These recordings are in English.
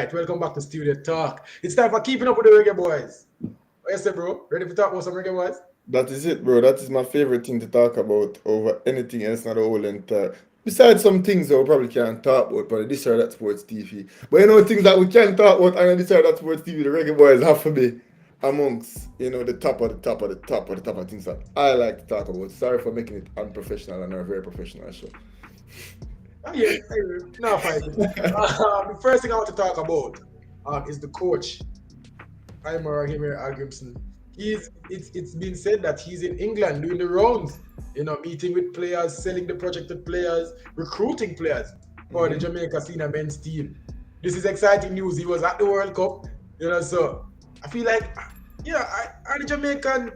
right, welcome back to Studio Talk. It's time for keeping up with the reggae boys. What you say, bro? Ready to talk about some reggae boys? That is it, bro. That is my favorite thing to talk about over anything else, not the whole entire. Besides some things that we probably can't talk about, but this or that sports TV. But things that we can talk about and this or that sports TV, the reggae boys have to be amongst, the top of the top of the top of the top of things that I like to talk about. Sorry for making it unprofessional and not a very professional show. Oh, yeah, no fighting. The first thing I want to talk about is the coach. I'm him here, Hallgrimson. It's been said that he's in England doing the rounds, meeting with players, selling the projected players, recruiting players for the Jamaica senior men's team. This is exciting news. He was at the World Cup, so I feel like, are the Jamaican,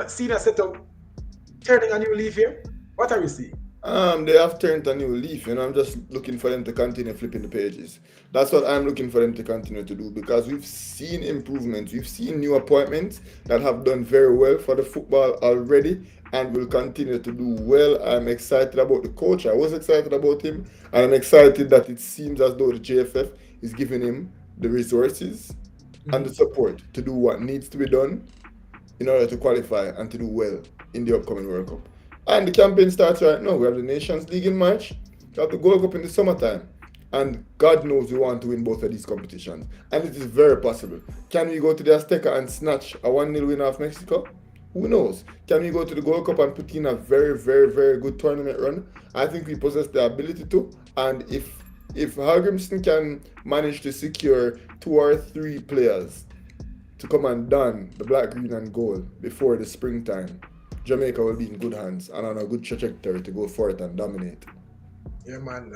senior setup turning a new leaf here? What are we seeing? They have turned a new leaf, I'm just looking for them to continue flipping the pages. That's what I'm looking for them to continue to do because we've seen improvements, we've seen new appointments that have done very well for the football already and will continue to do well. I'm excited about the coach. I was excited about him, and I'm excited that it seems as though the JFF is giving him the resources and the support to do what needs to be done in order to qualify and to do well in the upcoming World Cup. And the campaign starts right now. We have the Nations League in March. We have the Gold Cup in the summertime. And God knows we want to win both of these competitions. And it is very possible. Can we go to the Azteca and snatch a 1-0 win off Mexico? Who knows? Can we go to the Gold Cup and put in a very, very, very good tournament run? I think we possess the ability to. And if Hallgrimson can manage to secure 2 or 3 players to come and don the black, green, and gold before the springtime, Jamaica will be in good hands and on a good trajectory to go forth and dominate. Yeah, man,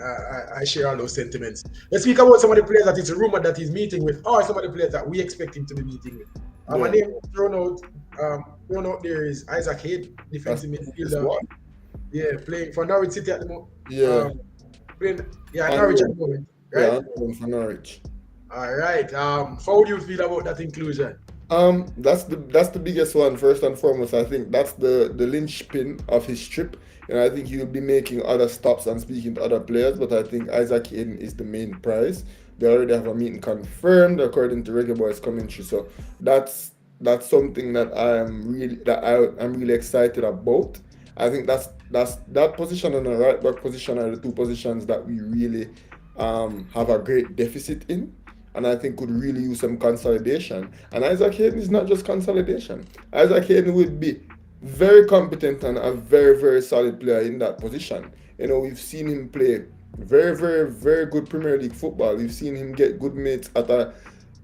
I share all those sentiments. Let's speak about some of the players that it's rumored that he's meeting with, or some of the players that we expect him to be meeting with. My name thrown out there is Isaac Hayden, defensive midfielder. Yeah, playing for Norwich City at the moment. Yeah. Norwich at the moment, right? Yeah, I'm for Norwich. All right. How do you feel about that inclusion? That's the biggest one. First and foremost, I think that's the linchpin of his trip. And I think he'll be making other stops and speaking to other players. But I think Isaac Hayden is the main prize. They already have a meeting confirmed according to Reggae Boys commentary. So that's something that I'm really excited about. I think that's that position and the right back position are the 2 positions that we really have a great deficit in, and I think could really use some consolidation. And Isaac Hayden is not just consolidation. Isaac Hayden would be very competent and a very, very solid player in that position. We've seen him play very, very, very good Premier League football. We've seen him get good mates at an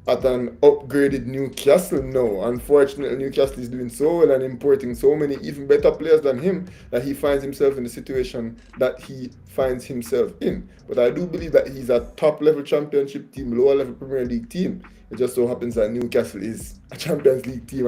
upgraded Newcastle now. Unfortunately, Newcastle is doing so well and importing so many even better players than him that he finds himself in the situation that he finds himself in. But I do believe that he's a top-level Championship team, lower-level Premier League team. It just so happens that Newcastle is a Champions League team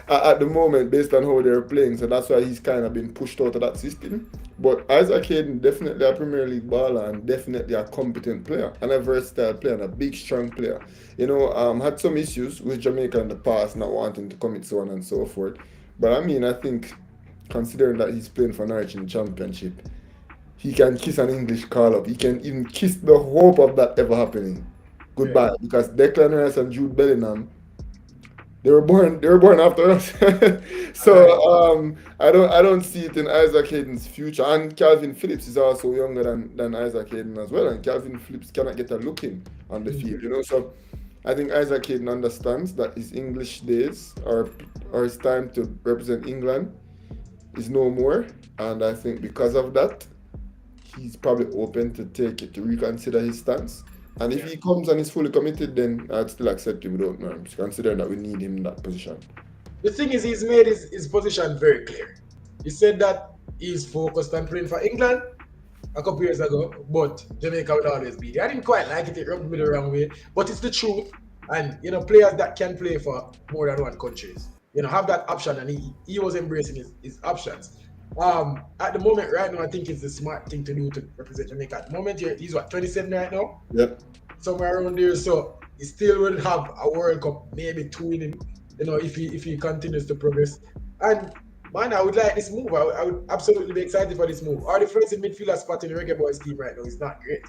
at the moment based on how they're playing. So that's why he's kind of been pushed out of that system. But Isaac Hayden, definitely a Premier League baller and definitely a competent player and a versatile player and a big, strong player. Had some issues with Jamaica in the past, not wanting to commit so on and so forth. But I think considering that he's playing for Norwich in the Championship, he can kiss an English call-up. He can even kiss the hope of that ever happening goodbye. Yeah. Because Declan Rice and Jude Bellingham, they were born after us. So I don't see it in Isaac Hayden's future. And Calvin Phillips is also younger than Isaac Hayden as well. And Calvin Phillips cannot get a look in on the field, So I think Isaac Hayden understands that his English days or his time to represent England is no more. And I think because of that, he's probably open to reconsider his stance. And if he comes and is fully committed, then I'd still accept him without norms, considering that we need him in that position. The thing is, he's made his position very clear. He said that he's focused on playing for England a couple years ago, but Jamaica will always be there. I didn't quite like it. It rubbed me the wrong way, but it's the truth. And, players that can play for more than one countries, have that option, and he was embracing his options. At the moment, right now, I think it's the smart thing to do to represent Jamaica. At the moment, he's 27 right now? Yep. Somewhere around there. So he still will have a World Cup, maybe 2 in him, if he continues to progress. And man, I would like this move. I would absolutely be excited for this move. Our defensive midfielder spot in the Reggae Boys team right now is not great.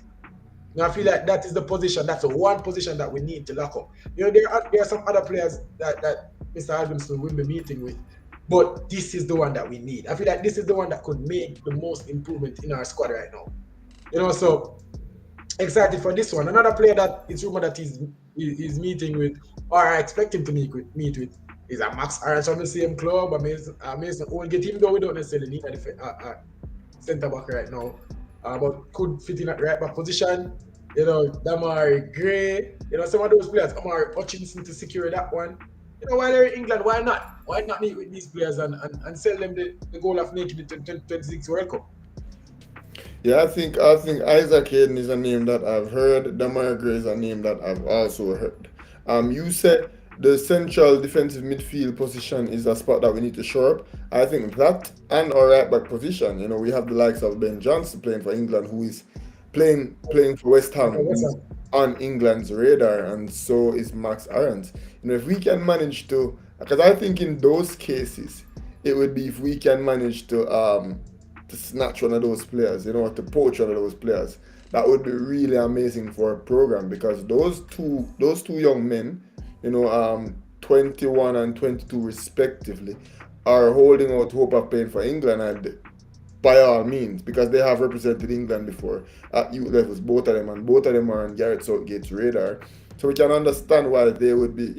And I feel like that is the position. That's the one position that we need to lock up. There are some other players that Mr. Hallgrimson will be meeting with, but this is the one that we need. I feel like this is the one that could make the most improvement in our squad right now. So excited for this one. Another player that it's rumored that he's meeting with, or I expect him to meet with, is a Max Aarons from the same club. I mean, we'll get him though. We don't necessarily need a centre back right now, but could fit in at right back position. Damari Gray. Some of those players, Amari Hutchinson to secure that one. While they're in England, why not? Why not meet with these players and sell them the goal of making the 2026 World Cup? Yeah, I think Isaac Hayden is a name that I've heard. Damar Gray is a name that I've also heard. You said the central defensive midfield position is a spot that we need to shore up. I think that and our right back position. We have the likes of Ben Johnson playing for England, who is playing for West Ham, Okay, who is on England's radar, and so is Max Aarons. If we can manage to, because I think in those cases, it would be if we can manage to snatch one of those players, to poach one of those players. That would be really amazing for a program because those two young men, 21 and 22 respectively, are holding out hope of playing for England, and by all means, because they have represented England before at youth levels, both of them, and both of them are on Gareth Southgate's radar. So we can understand why they would be,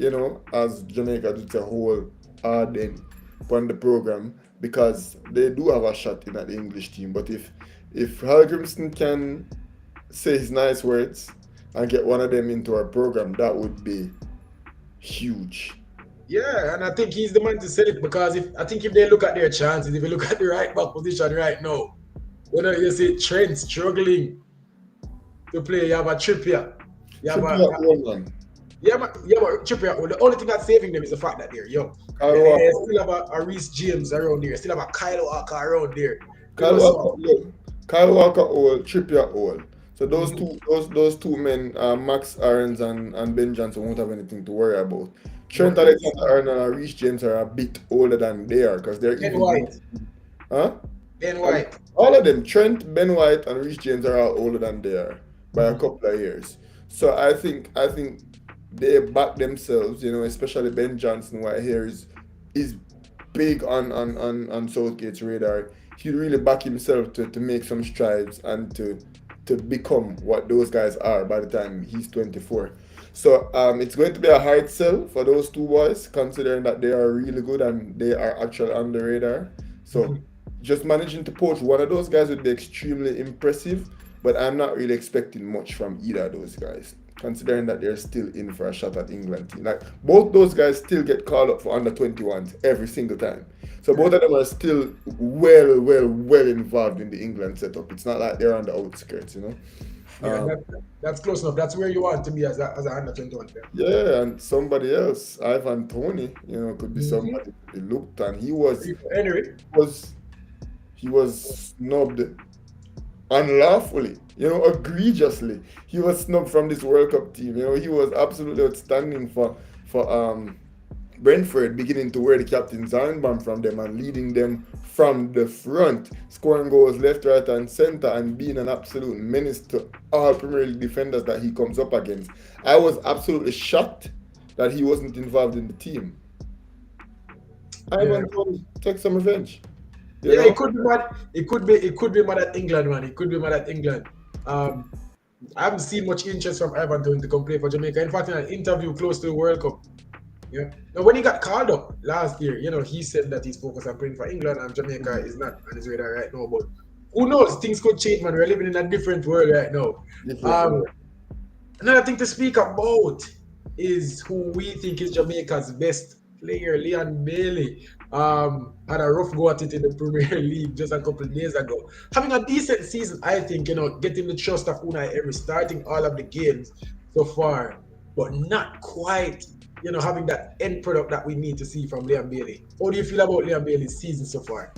as Jamaica did a whole then on the program, because they do have a shot in at the English team. But if Hallgrimson can say his nice words and get one of them into our program, that would be huge. Yeah, and I think he's the man to sell it because if they look at their chances, if you look at the right back position right now, you see Trent struggling to play. You have a Trippier. You have Trippier old man. but Trippier. Well, the only thing that's saving them is the fact that they're young. Kyle They Walker. still have a Reece James around there. Still have a Kyle Walker around there. Kyle So, Walker old. Kyle Walker old. Trippier old. So those two men, Max Aarons and Ben Johnson, won't have anything to worry about. Trent Alexander-Arnold and Reece James are a bit older than they are because they're Ben even. White. Huh? Ben White. All of them, Trent, Ben White, and Reece James are all older than they are by a couple of years. So I think they back themselves, especially Ben Johnson, who I hear is big on Southgate's radar. He'd really back himself to make some strides and to become what those guys are by the time he's 24. So it's going to be a hard sell for those two boys, considering that they are really good and they are actually on the radar. So just managing to poach one of those guys would be extremely impressive, but I'm not really expecting much from either of those guys, considering that they're still in for a shot at England team. Like both those guys still get called up for under 21s every single time. So both of them are still well involved in the England setup. It's not like they're on the outskirts, Yeah, that's close enough. That's where you want to be as a under 21 player. Yeah, and somebody else, Ivan Toney, could be somebody to be looked at. He Henry. was snubbed unlawfully, egregiously. He was snubbed from this World Cup team. He was absolutely outstanding for Brentford, beginning to wear the captain's armband from them and leading them from the front, scoring goals left, right, and centre, and being an absolute menace to all Premier League defenders that he comes up against. I was absolutely shocked that he wasn't involved in the team. Ivan Toney, take some revenge. Yeah, it could be mad. It could be mad at England, man. It could be mad at England. I haven't seen much interest from Ivan Toney to come play for Jamaica. In fact, in an interview close to the World Cup, now when he got called up last year, he said that he's focused on playing for England and Jamaica is not on his radar right now. But who knows? Things could change, man. We're living in a different world right now. Another thing to speak about is who we think is Jamaica's best player, Leon Bailey. Had a rough go at it in the Premier League just a couple of days ago. Having a decent season, I think, getting the trust of Unai Emery, starting all of the games so far, but not quite, having that end product that we need to see from Leon Bailey. How do you feel about Leon Bailey's season so far?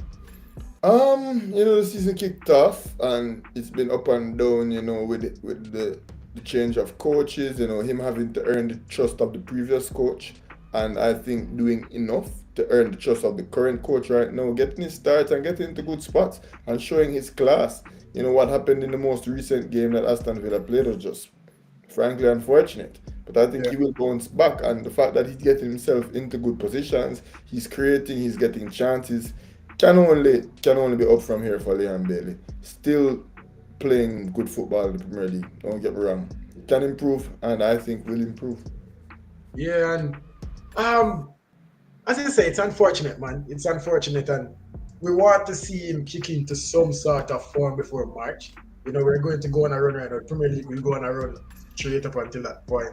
The season kicked off and it's been up and down, with the change of coaches, him having to earn the trust of the previous coach, and I think doing enough to earn the trust of the current coach right now, getting his starts and getting into good spots and showing his class. what happened in the most recent game that Aston Villa played was just frankly unfortunate. But I think Yeah. he will bounce back, and the fact that he's getting himself into good positions, he's creating, he's getting chances, can only be up from here for Leon Bailey. Still playing good football in the Premier League. Don't get me wrong. Can improve, and I think will improve. Yeah, and um, as I say, it's unfortunate, man. It's unfortunate, and we want to see him kick into some sort of form before March. We're going to go on a run right now. Premier League will go on a run straight up until that point.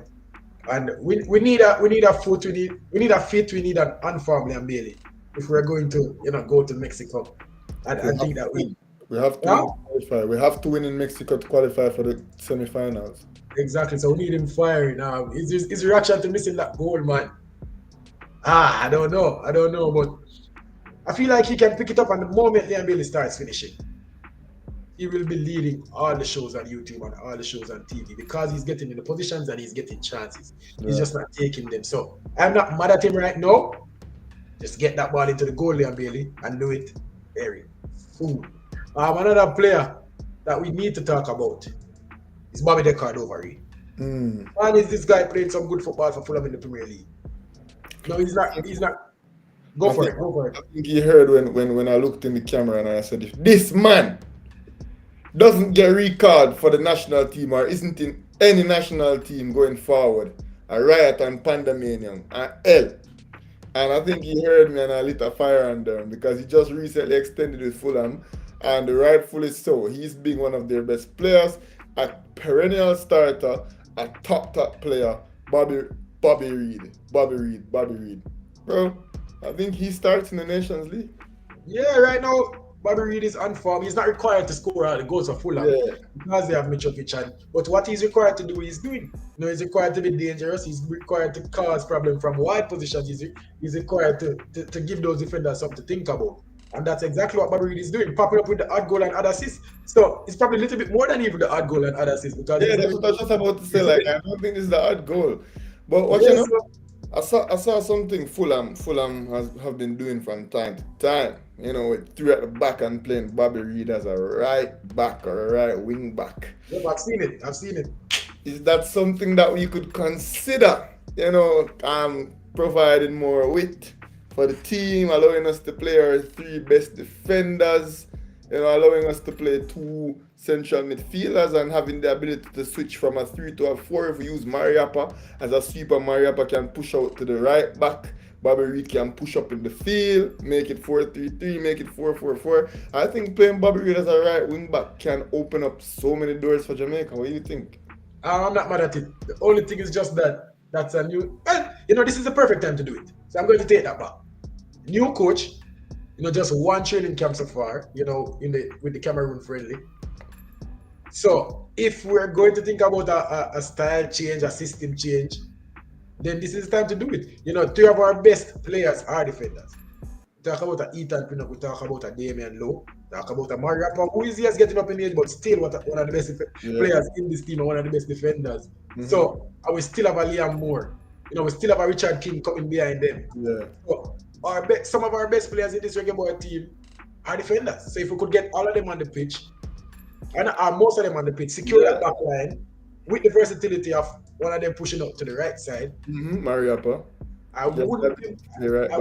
And we need a foot, we need a fit, we need an unformed Liam Bailey if we're going to go to Mexico. And We I have think to that win. We have to yeah, win to qualify. We have to win in Mexico to qualify for the semi-finals. exactly. So we need him firing. His reaction to missing that goal, man. I don't know, but I feel like he can pick it up, and the moment Liam Bailey starts finishing, he will be leading all the shows on YouTube and all the shows on TV because he's getting in the positions and he's getting chances. He's Yeah. just not taking them. So I'm not mad at him right now. Just get that ball into the goal, Liam Bailey, and do it very soon. Another player that we need to talk about is Bobby De Cordova-Reid. Mm. Man, is this guy playing some good football for Fulham in the Premier League? No, he's not. He's not. Go I for think it. Go for it. I think he heard when I looked in the camera and I said, if this man doesn't get recalled for the national team or isn't in any national team going forward, a riot and pandemonium and hell. And I think he heard me and I lit a fire under him because he just recently extended with Fulham, and rightfully so. He's being one of their best players, a perennial starter, a top player. Bobby Bobby Reed, Bobby Reed, bro. I think he starts in the Nations League. Yeah, right now, Bobby Reid is on form. He's not required to score all the goals for Fulham Yeah, because they have Mitrovic. But what he's required to do, he's doing. He's required to be dangerous. He's required to cause problem from wide positions. He's required to give those defenders something to think about. And that's exactly what Bobby Reid is doing, popping up with the odd goal and odd assist. So it's probably a little bit more than even the odd goal and odd assist because yeah, he's that's doing. what I was just about to say. Like, I don't think this is the odd goal, but what you Yes, know, I saw something Fulham have been doing from time to time. With three at the back and playing Bobby Reed as a right back or a right wing back. yep, I've seen it. I've seen it. Is that something that we could consider? Providing more width for the team, allowing us to play our three best defenders, allowing us to play two central midfielders and having the ability to switch from a 3 to a 4 if we use Mariappa as a sweeper. Mariappa can push out to the right back. Bobby Reed can push up in the field, make it 4-3-3, make it 4-4-4. I think playing Bobby Reed as a right wing back can open up so many doors for Jamaica. What do you think? I'm not mad at it. The only thing is just that that's a new. Well, this is the perfect time to do it. So I'm going to take that back. New coach, just one training camp so far, with the Cameroon friendly. So if we're going to think about a style change, a system change, then this is the time to do it. Three of our best players are defenders. We talk about a Ethan Pinnock, we talk about a Damian Lowe, talk about a Mariappa, who is yes getting up in age, but still one of the best Yeah. players in this team and one of the best defenders. Mhm. So and we still have a Liam Moore. We still have a Richard King coming behind them. Yeah. So some of our best players in this Reggae Boy team are defenders. So if we could get all of them on the pitch, and most of them on the pitch, secure that back line with the versatility of one of them pushing up to the right side, Mariappa. I Yes, wouldn't you're right.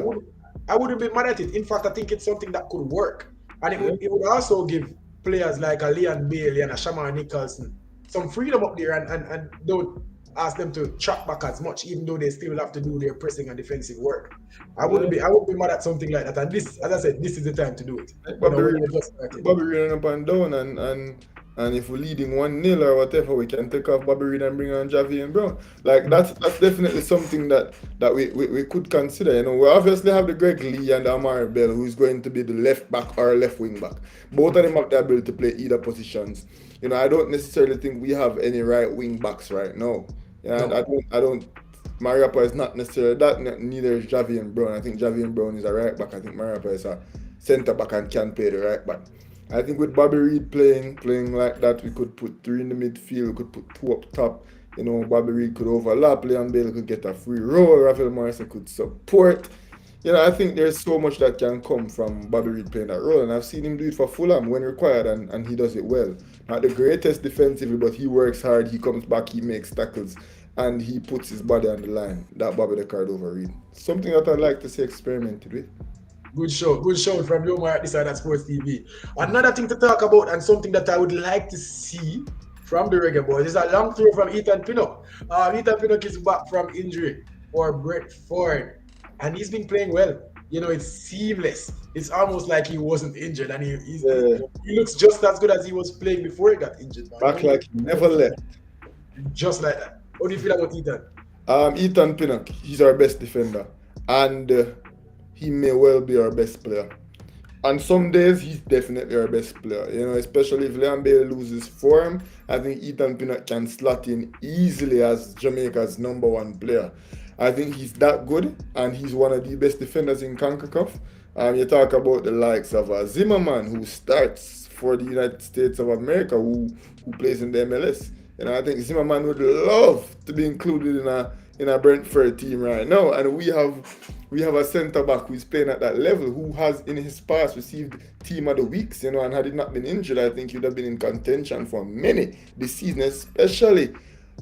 I wouldn't be mad at it. In fact, I think it's something that could work. And it would also give players like a Leon Bailey and a Shaman Nicholson some freedom up there and don't ask them to track back as much, even though they still have to do their pressing and defensive work. I wouldn't be mad at something like that. And this, as I said, this is the time to do it. Bobby we're Reed just starting. running up and down, and if we're leading 1-0 or whatever, we can take off Bobby Reed and bring on Javier Brown. Like that's definitely something that we could consider. We obviously have the Greg Lee and the Amari Bell, who is going to be the left back or left wing back. Both of them have the ability to play either positions. I don't necessarily think we have any right wing backs right now. No. I don't. Mariappa is not necessarily that. Neither is Javier Brown. I think Javier Brown is a right back. I think Mariappa is a centre back and can play the right back. I think with Bobby Reed playing like that, we could put three in the midfield, we could put two up top. Bobby Reed could overlap, Leon Bailey could get a free roll, Rafael Morrison could support. I think there's so much that can come from Bobby Reed playing that role, and I've seen him do it for Fulham when required, and he does it well. Not the greatest defensively, but he works hard, he comes back, he makes tackles, and he puts his body on the line. That Bobby the Cardova Reed. Something that I'd like to see experimented with. Good show from you, at this side at Sports TV. Another thing to talk about, and something that I would like to see from the Reggae Boys, is a long throw from Ethan Pinnock. Ethan Pinnock is back from injury for Brentford, and he's been playing well. It's seamless. It's almost like he wasn't injured, and he looks just as good as he was playing before he got injured. Man. Back like he never left. Just like that. What do you feel about Ethan? Ethan Pinnock, he's our best defender, and he may well be our best player. On some days, he's definitely our best player. Especially if Leon Bailey loses form, I think Ethan Pinnock can slot in easily as Jamaica's #1 player. I think he's that good, and he's one of the best defenders in CONCACAF. You talk about the likes of Zimmerman, who starts for the United States of America, who plays in the MLS. I think Zimmerman would love to be included in a Brentford team right now, and we have a centre back who's playing at that level, who has in his past received Team of the Weeks, and had he not been injured, I think he'd have been in contention for many this season, especially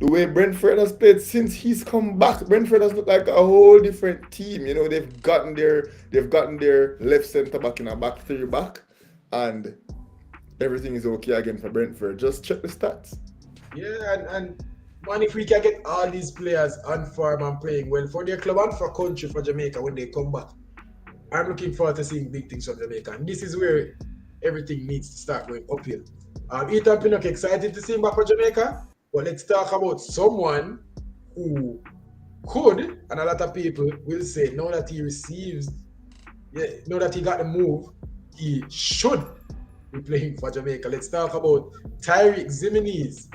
the way Brentford has played since he's come back. Brentford has looked like a whole different team. They've gotten their left centre back in a back three back, and everything is okay again for Brentford. Just check the stats. Yeah, and man, if we can get all these players on form and playing well for their club and for country, for Jamaica when they come back, I'm looking forward to seeing big things from Jamaica. And this is where everything needs to start going uphill. Ethan Pinnock, excited to see him back for Jamaica. But let's talk about someone who could, and a lot of people will say, now that he got the move, he should be playing for Jamaica. Let's talk about Ximinies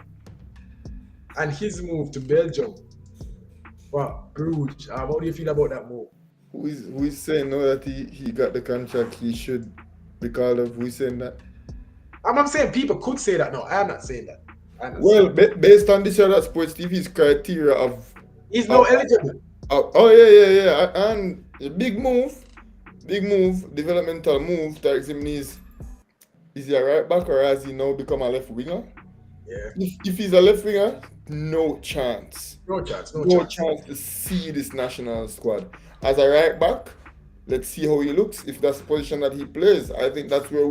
and his move to Belgium. Wow, Bruges. How do you feel about that move? Who is saying now that he got the contract he should be called up? Who is saying that? I'm saying people could say that. No, I'm not saying that. Well, based on this other Sports TV's criteria of... He's now eligible. Yeah. And a big move, developmental move. Ximinies, is he a right back or has he now become a left winger? Yeah. If he's a left winger, no chance. No chance to see this national squad. As a right back, let's see how he looks. If that's the position that he plays, I think that's where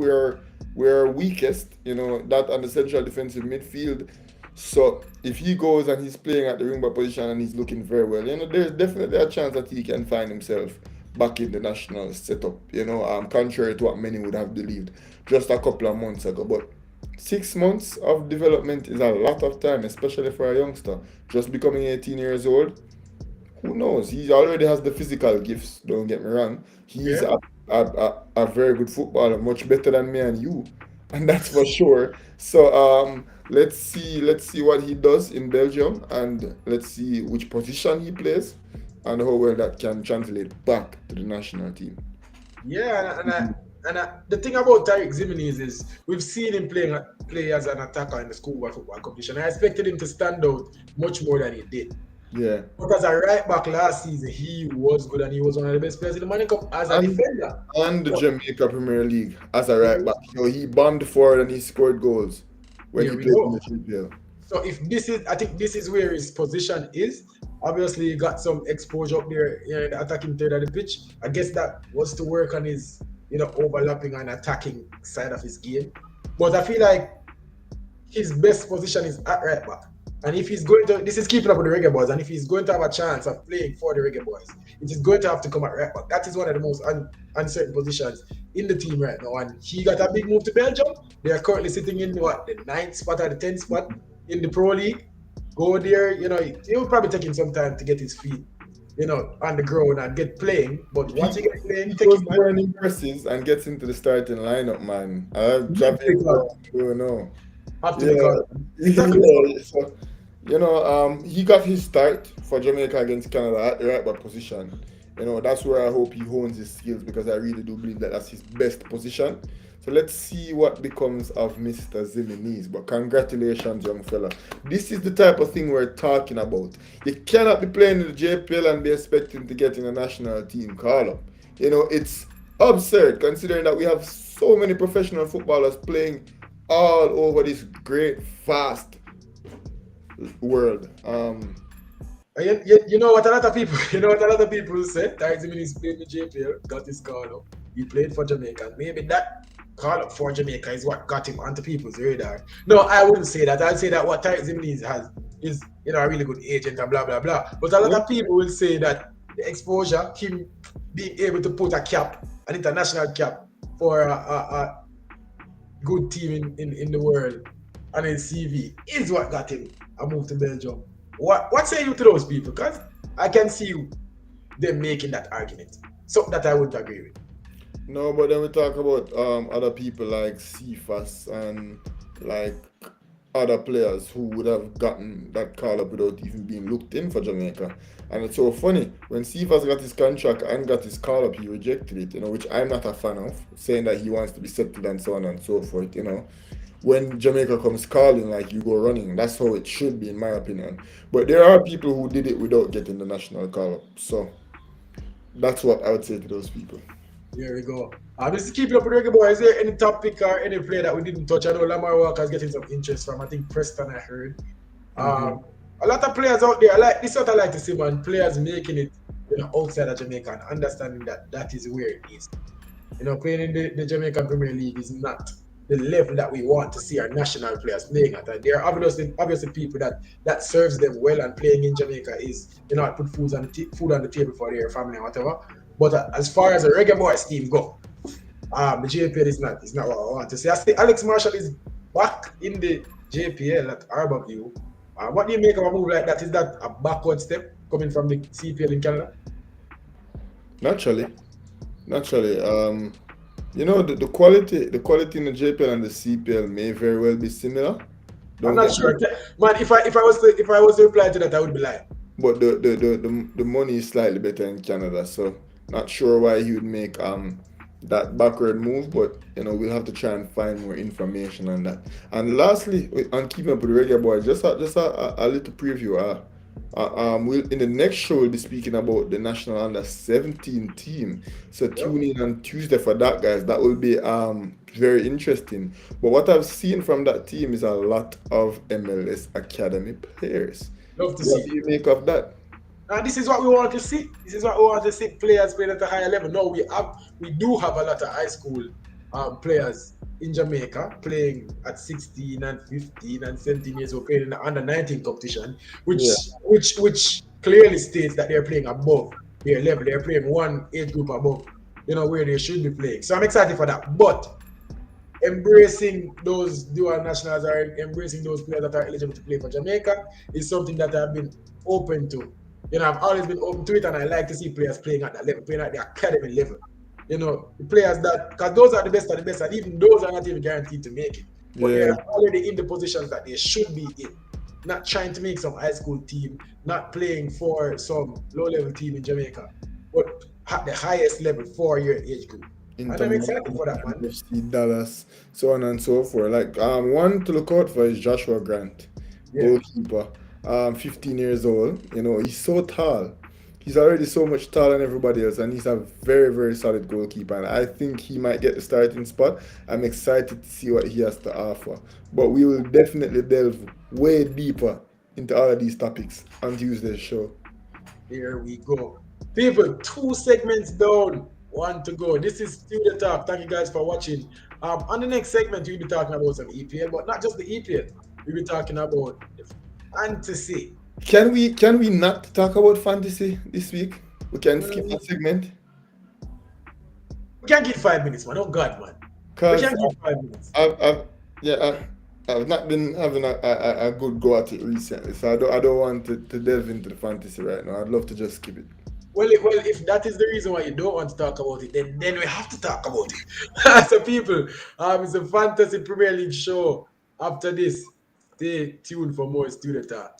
we're weakest, that and the central defensive midfield. So if he goes and he's playing at the wing back position and he's looking very well, there's definitely a chance that he can find himself back in the national setup, contrary to what many would have believed just a couple of months ago. But 6 months of development is a lot of time, especially for a youngster just becoming 18 years old. Who knows? He already has the physical gifts, don't get me wrong. He's a very good footballer, much better than me and you, and that's for sure. So let's see what he does in Belgium, and let's see which position he plays and how well that can translate back to the national team. Yeah, and the thing about Ximinies is we've seen him play as an attacker in the schoolboy football competition. I expected him to stand out much more than he did. Yeah. But as a right back last season, he was good and he was one of the best players in the Money Cup as a defender. And the Jamaica Premier League as a right back. He bombed forward and he scored goals when he played in the GPL. So I think this is where his position is. Obviously, he got some exposure up there in the attacking third of the pitch. I guess that was to work on his, overlapping and attacking side of his game. But I feel like his best position is at right back. And if he's going to, this is keeping up with the Reggae Boys, and if he's going to have a chance of playing for the Reggae Boys, it is going to have to come at right back. That is one of the most uncertain positions in the team right now. And he got a big move to Belgium. They are currently sitting in the 9th spot or the 10th spot in the Pro League. Go there, it will probably take him some time to get his feet, on the ground and get playing. But once he gets playing, take his time. Impresses and gets into the starting lineup, man. He got his start for Jamaica against Canada at the right back position. That's where I hope he hones his skills, because I really do believe that that's his best position. So let's see what becomes of Mr. Ximinies. But congratulations, young fella. This is the type of thing we're talking about. You cannot be playing in the JPL and be expecting to get in a national team call-up. It's absurd considering that we have so many professional footballers playing all over this great, fast world. You know what a lot of people, you know what a lot of people said. Ximinies played in the JPL, got his call up. He played for Jamaica. Maybe that call up for Jamaica is what got him onto people's radar. No, I wouldn't say that. I'd say that what Ximinies has is a really good agent and blah blah blah. But a lot of people will say that the exposure, him being able to put a cap, an international cap for a good team in the world on his CV is what got him a move to Belgium. What say you to those people? Because I can see them making that argument. Something that I would agree with. No, but then we talk about other people like Cephas and like other players who would have gotten that call up without even being looked in for Jamaica. And it's so funny when Cephas got his contract and got his call up, he rejected it, which I'm not a fan of, saying that he wants to be settled and so on and so forth. When Jamaica comes calling, like you go running. That's how it should be, in my opinion. But there are people who did it without getting the national call up. So that's what I would say to those people. Here we go. Just keep it up with Reggae Boy. Is there any topic or any player that we didn't touch? I know Lamar Walker's getting some interest from, I think, Preston, I heard. A lot of players out there, this is what I like to see, man. Players making it outside of Jamaica and understanding that is where it is. Playing in the Jamaican Premier League is not the level that we want to see our national players playing at. And there are obviously people that serves them well, and playing in Jamaica is, put food on the table for their family or whatever. But as far as the Reggae Boys team go, the JPL is not what I want to see. I see Alex Marshall is back in the JPL at RW. What do you make of a move like that? Is that a backward step coming from the CPL in Canada? Naturally. The quality in the JPL and the CPL may very well be similar. I'm not sure, man. If I was to reply to that, I would be lying. But the money is slightly better in Canada, so not sure why he would make that backward move. But we'll have to try and find more information on that. And lastly, on keeping up with the Reggae Boy, just a little preview. We'll in the next show we'll be speaking about the national under 17 team. So tune in on Tuesday for that, guys. That will be very interesting. But what I've seen from that team is a lot of MLS Academy players. Love to What see. do you make of that? This is what we want to see. This is what we want to see, players playing at a higher level. No, we do have a lot of high school players in Jamaica playing at 16 and 15 and 17 years old, playing in the under 19 competition, which clearly states that they're playing above their level. They're playing one age group above, where they should be playing. So I'm excited for that. But embracing those dual nationals or embracing those players that are eligible to play for Jamaica is something that I've been open to. I've always been open to it, and I like to see players playing at that level, playing at the academy level. The players because those are the best of the best, and even those are not even guaranteed to make it. But they're already in the positions that they should be in. Not trying to make some high school team, not playing for some low-level team in Jamaica, but at the highest level for your age group. And I'm excited for that, man. FC Dallas, so on and so forth. Like one to look out for is Joshua Grant, goalkeeper. 15 years old. He's so tall. He's already so much taller than everybody else, and he's a very, very solid goalkeeper. And I think he might get the starting spot. I'm excited to see what he has to offer. But we will definitely delve way deeper into all of these topics on Tuesday's show. Here we go. People, 2 segments down, 1 to go. This is Studio Talk. Thank you guys for watching. On the next segment, we'll be talking about some EPL, but not just the EPL. We'll be talking about fantasy. Can we not talk about fantasy this week? We can skip that segment. We can't get 5 minutes, man. Oh God, man. We can't get 5 minutes. I've not been having a good go at it recently, so I don't want to delve into the fantasy right now. I'd love to just skip it. Well, if that is the reason why you don't want to talk about it, then we have to talk about it. So people, it's a fantasy Premier League show. After this, stay tuned for more Studio Talk.